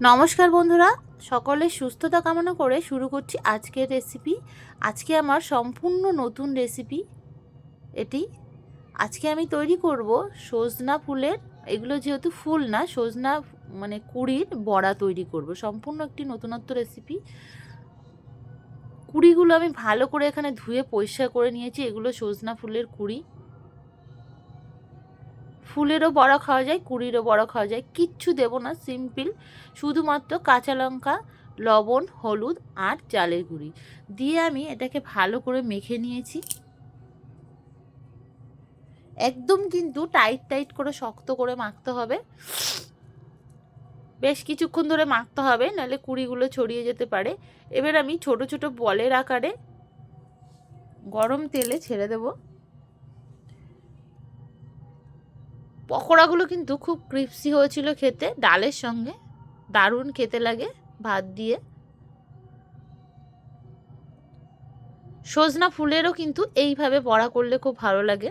নমস্কার বন্ধুরা, সকলের সুস্থতা কামনা করে শুরু করছি আজকের রেসিপি। আজকে আমার সম্পূর্ণ নতুন রেসিপি এটি। আজকে আমি তৈরি করব সজনা ফুলের, এগুলো যেহেতু ফুল না, সজনা মানে কুঁড়ির বড়া তৈরি করব। সম্পূর্ণ একটি নতুনত্ব রেসিপি। কুঁড়িগুলো আমি ভালো করে এখানে ধুয়ে পরিষ্কার করে নিয়েছি। এগুলো সজনা ফুলের কুঁড়ি। ফুলেরও বড়া খাওয়া যায়, কুঁড়িরও বড়া খাওয়া যায়। কিচ্ছু দেব না, সিম্পল। শুধুমাত্র কাঁচা লঙ্কা, লবণ, হলুদ আর চালের গুঁড়ি দিয়ে আমি এটাকে ভালো করে মেখে নিয়েছি। একদম কিন্তু টাইট টাইট করে শক্ত করে মাখতে হবে। বেশ কিছুক্ষণ ধরে মাখতে হবে, নাহলে কুঁড়িগুলো ছড়িয়ে যেতে পারে। এবার আমি ছোট ছোট বলের আকারে গরম তেলে ছেড়ে দেব। পকোড়াগুলো কিন্তু খুব ক্রিপসি হয়েছিল খেতে, ডালের সঙ্গে দারুণ খেতে লাগে ভাত দিয়ে। সজনা ফুলেরও কিন্তু এইভাবে বড়া করলে খুব ভালো লাগে।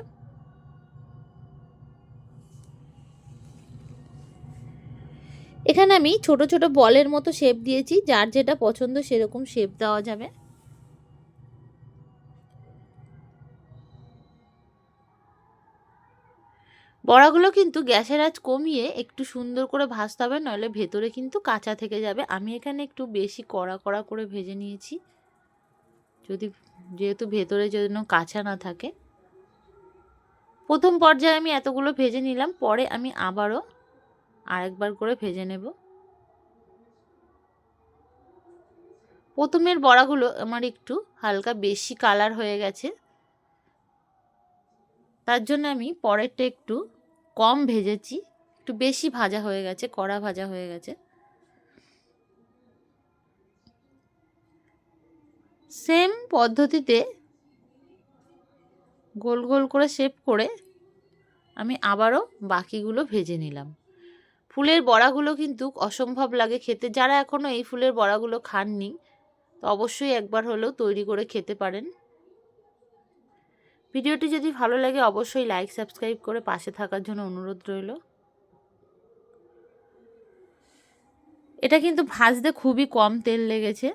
এখানে আমি ছোট ছোট বলের মতো শেপ দিয়েছি, যার যেটা পছন্দ সেরকম শেপ দেওয়া যাবে। বড়াগুলো কিন্তু গ্যাসের আঁচ কমিয়ে একটু সুন্দর করে ভাজতে হবে, নইলে ভেতরে কিন্তু কাঁচা থেকে যাবে। আমি এখানে একটু বেশি কড়া কড়া করে ভেজে নিয়েছি, যেহেতু ভেতরে যেন কাঁচা না থাকে। প্রথম পর্যায়ে আমি এতগুলো ভেজে নিলাম, পরে আমি আবারও আরেকবার করে ভেজে নেব। প্রথমের বড়াগুলো আমার একটু হালকা বেশি কালার হয়ে গেছে, তার জন্য আমি পরেরটা একটু কম ভেজেছি। একটু বেশি ভাজা হয়ে গেছে, কড়া ভাজা হয়ে গেছে। সেম পদ্ধতিতে গোল গোল করে শেপ করে আমি আবারও বাকিগুলো ভেজে নিলাম। ফুলের বড়াগুলো কিন্তু অসম্ভব লাগে খেতে। যারা এখনও এই ফুলের বড়াগুলো খাননি, তো অবশ্যই একবার হলেও তৈরি করে খেতে পারেন। ভিডিওটি যদি ভালো লাগে অবশ্যই লাইক সাবস্ক্রাইব করে পাশে থাকার জন্য অনুরোধ রইল। এটা কিন্তু ভাজতে খুবই কম তেল লেগেছে।